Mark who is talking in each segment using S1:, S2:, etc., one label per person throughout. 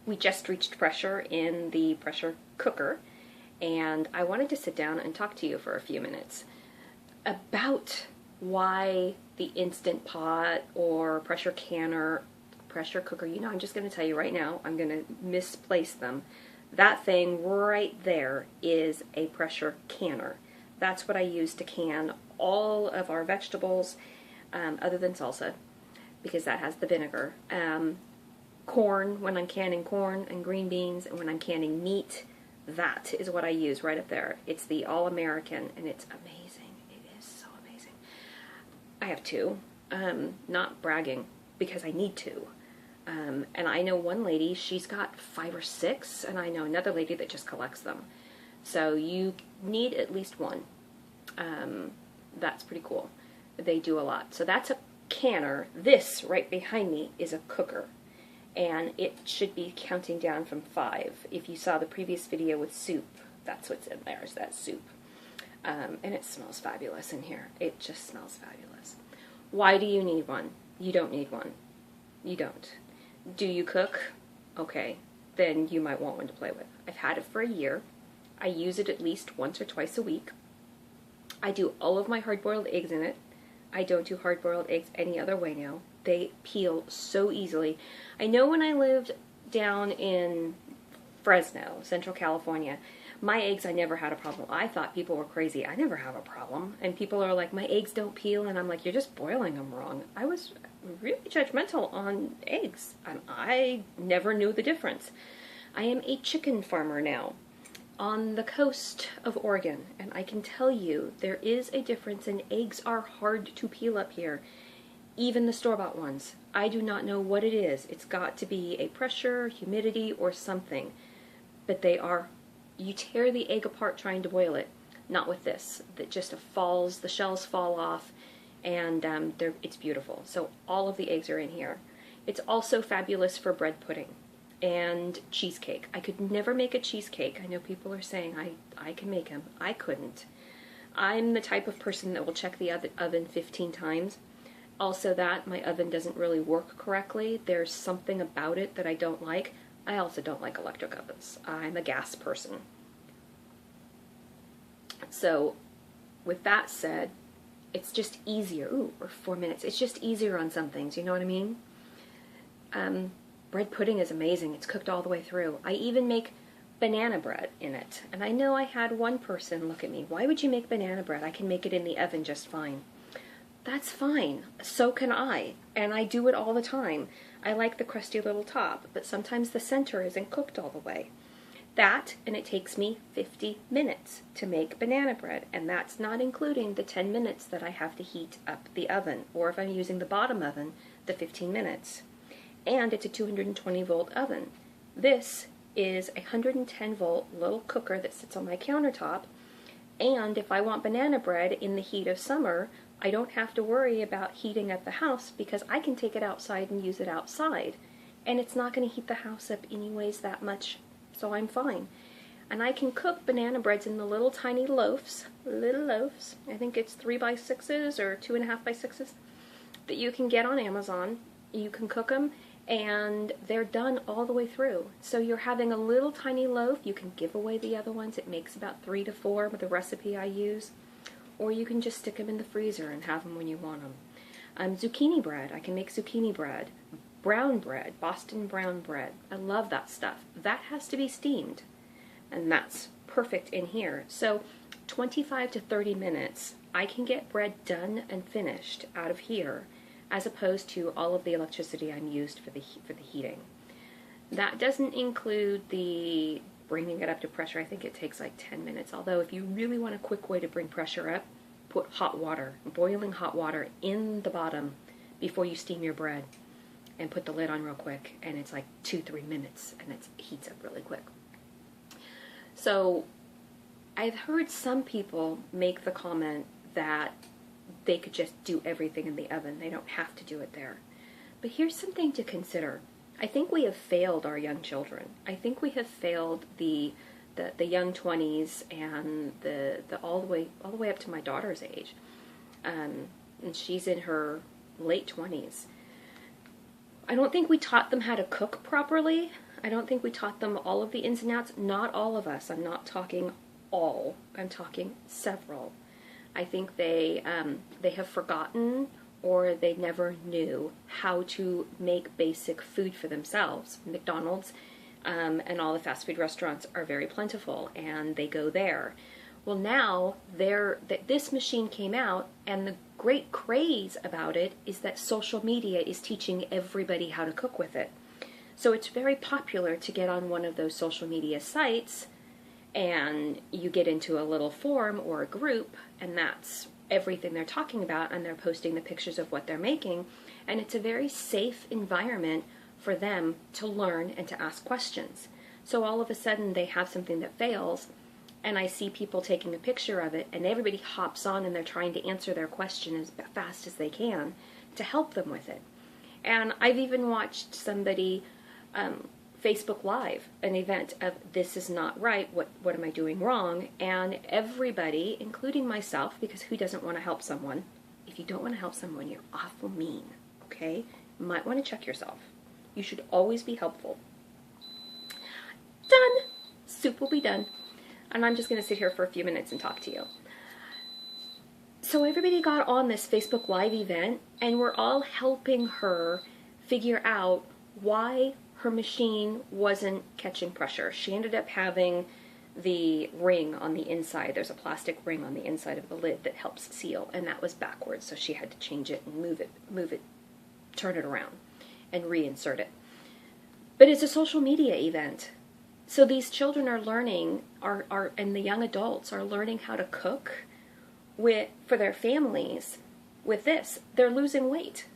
S1: We just reached pressure in the pressure cooker, and I wanted to sit down and talk to you for a few minutes about why the Instant Pot or pressure canner, pressure cooker, I'm just going to tell you right now, I'm going to misplace them. That thing right there is a pressure canner. That's what I use to can all of our vegetables, other than salsa, because that has the vinegar. Corn, when I'm canning corn, and green beans, and when I'm canning meat, that is what I use right up there. It's the All-American, and it's amazing. It is so amazing. I have two. Not bragging, because I need to. And I know one lady, she's got 5 or 6, and I know another lady that just collects them. So you need at least one. That's pretty cool. They do a lot. So that's a canner. This right behind me is a cooker. And it should be counting down from 5. If you saw the previous video with soup, that's what's in there, is that soup. And it smells fabulous in here. It just smells fabulous. Why do you need one? You don't need one. You don't. Do you cook? Okay, then you might want one to play with. I've had it for a year. I use it at least once or twice a week. I do all of my hard-boiled eggs in it. I don't do hard-boiled eggs any other way now. They peel so easily. I know when I lived down in Fresno, Central California, my eggs, I never had a problem. I thought people were crazy. I never have a problem. And people are like, my eggs don't peel. And I'm like, you're just boiling them wrong. I was really judgmental on eggs. And I never knew the difference. I am a chicken farmer now on the coast of Oregon. And I can tell you, there is a difference, and eggs are hard to peel up here. Even the store-bought ones. I do not know what it is. It's got to be a pressure, humidity, or something. But they are, you tear the egg apart trying to boil it. Not with this. That just falls, the shells fall off, and it's beautiful. So all of the eggs are in here. It's also fabulous for bread pudding and cheesecake. I could never make a cheesecake. I know people are saying I can make them. I couldn't. I'm the type of person that will check the oven 15 times. Also that my oven doesn't really work correctly. There's something about it that I don't like. I also don't like electric ovens. I'm a gas person. So with that said, it's just easier. Ooh, or 4 minutes. It's just easier on some things, you know what I mean? Bread pudding is amazing. It's cooked all the way through. I even make banana bread in it. And I know I had one person look at me, why would you make banana bread? I can make it in the oven just fine. That's fine. So can I. And I do it all the time. I like the crusty little top, but sometimes the center isn't cooked all the way. That, and it takes me 50 minutes to make banana bread, and that's not including the 10 minutes that I have to heat up the oven, or if I'm using the bottom oven, the 15 minutes. And it's a 220 volt oven. This is a 110 volt little cooker that sits on my countertop, and if I want banana bread in the heat of summer, I don't have to worry about heating at the house because I can take it outside and use it outside. And it's not going to heat the house up anyways that much, so I'm fine. And I can cook banana breads in the little tiny loaves, I think it's 3x6s or 2.5x6s, that you can get on Amazon. You can cook them, and they're done all the way through. So you're having a little tiny loaf. You can give away the other ones. It makes about 3 to 4 with the recipe I use. Or you can just stick them in the freezer and have them when you want them. Zucchini bread. I can make zucchini bread. Brown bread. Boston brown bread. I love that stuff. That has to be steamed. And that's perfect in here. So 25 to 30 minutes, I can get bread done and finished out of here, as opposed to all of the electricity I'm used for the heating. That doesn't include the bringing it up to pressure. I think it takes like 10 minutes. Although if you really want a quick way to bring pressure up, put hot water, boiling hot water in the bottom before you steam your bread, and put the lid on real quick, and it's like 2-3 minutes, and it heats up really quick. So I've heard some people make the comment that they could just do everything in the oven. They don't have to do it there. But here's something to consider. I think we have failed our young children. I think we have failed the young 20s and the all the way up to my daughter's age. And she's in her late 20s. I don't think we taught them how to cook properly. I don't think we taught them all of the ins and outs. Not all of us. I'm not talking all. I'm talking several. I think they have forgotten, or they never knew how to make basic food for themselves. McDonald's and all the fast food restaurants are very plentiful, and they go there. Well, now this machine came out, and the great craze about it is that social media is teaching everybody how to cook with it. So it's very popular to get on one of those social media sites, and you get into a little forum or a group, and that's everything they're talking about, and they're posting the pictures of what they're making, and it's a very safe environment for them to learn and to ask questions. So all of a sudden they have something that fails, and I see people taking a picture of it, and everybody hops on and they're trying to answer their question as fast as they can to help them with it. And I've even watched somebody Facebook Live an event of, this is not right, what am I doing wrong? And everybody, including myself, because who doesn't want to help someone? If you don't want to help someone, you're awful mean, okay? You might want to check yourself. You should always be helpful. Done! Soup will be done. And I'm just going to sit here for a few minutes and talk to you. So everybody got on this Facebook Live event, and we're all helping her figure out why her machine wasn't catching pressure. She ended up having the ring on the inside. There's a plastic ring on the inside of the lid that helps seal, and that was backwards, so she had to change it and move it, turn it around, and reinsert it. But it's a social media event. So these children are learning, and the young adults are learning how to cook for their families with this. They're losing weight.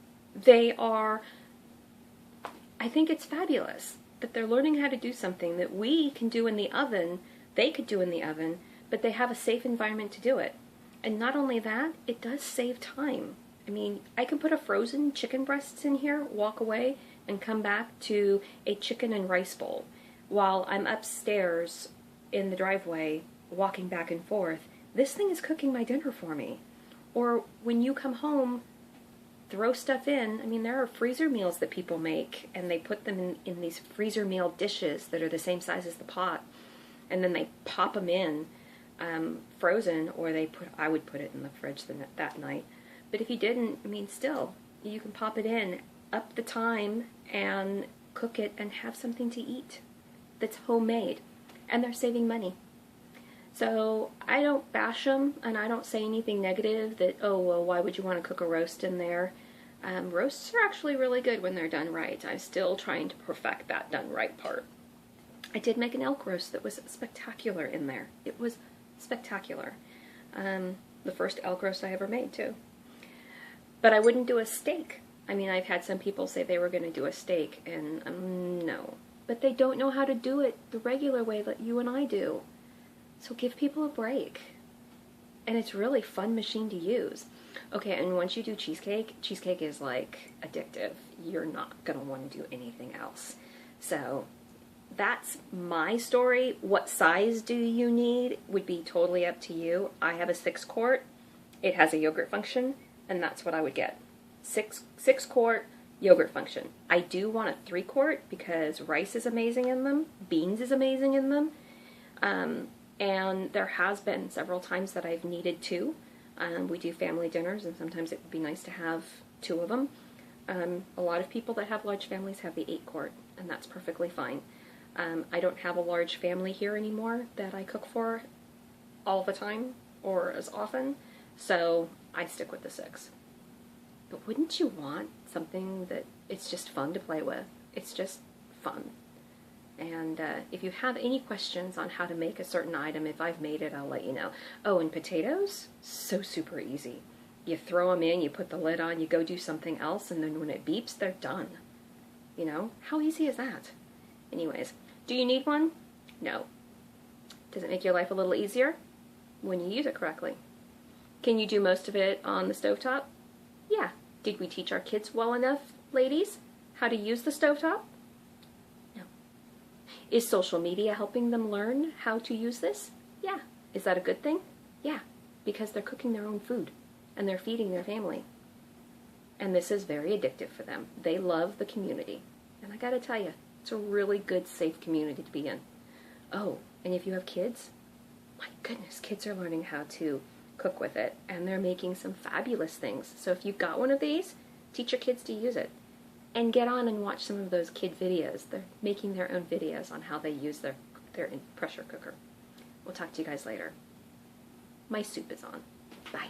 S1: I think it's fabulous that they're learning how to do something that we can do in the oven, they could do in the oven, but they have a safe environment to do it. And not only that, it does save time. I mean, I can put a frozen chicken breasts in here, walk away, and come back to a chicken and rice bowl while I'm upstairs in the driveway walking back and forth. This thing is cooking my dinner for me. Or when you come home, throw stuff in. I mean, there are freezer meals that people make, and they put them in these freezer meal dishes that are the same size as the pot, and then they pop them in frozen, or I would put it in the fridge that night. But if you didn't, I mean, still, you can pop it in, up the time, and cook it and have something to eat that's homemade, and they're saving money. So I don't bash them, and I don't say anything negative that, oh, well, why would you want to cook a roast in there? Roasts are actually really good when they're done right. I'm still trying to perfect that done right part. I did make an elk roast that was spectacular in there. It was spectacular. The first elk roast I ever made, too. But I wouldn't do a steak. I mean, I've had some people say they were going to do a steak, and no. But they don't know how to do it the regular way that you and I do. So give people a break. And it's really fun machine to use. Okay, and once you do cheesecake is like addictive. You're not going to want to do anything else. So that's my story. What size do you need would be totally up to you. I have a 6-quart. It has a yogurt function, and that's what I would get. 6-quart yogurt function. I do want a 3-quart because rice is amazing in them. Beans is amazing in them. And there has been several times that I've needed 2. We do family dinners, and sometimes it would be nice to have 2 of them. A lot of people that have large families have the 8-quart, and that's perfectly fine. I don't have a large family here anymore that I cook for all the time or as often, so I stick with the 6. But wouldn't you want something that it's just fun to play with? It's just fun. And if you have any questions on how to make a certain item, if I've made it, I'll let you know. Oh, and potatoes? So super easy. You throw them in, you put the lid on, you go do something else, and then when it beeps, they're done. You know? How easy is that? Anyways, do you need one? No. Does it make your life a little easier? When you use it correctly. Can you do most of it on the stovetop? Yeah. Did we teach our kids well enough, ladies, how to use the stovetop? No. Is social media helping them learn how to use this? Yeah. Is that a good thing? Yeah. Because they're cooking their own food, and they're feeding their family. And this is very addictive for them. They love the community. And I gotta tell you, It's a really good, safe community to be in. Oh, and if you have kids, my goodness, kids are learning how to cook with it, and they're making some fabulous things. So if you've got one of these, teach your kids to use it. And get on and watch some of those kid videos. They're making their own videos on how they use their pressure cooker. We'll talk to you guys later. My soup is on. Bye.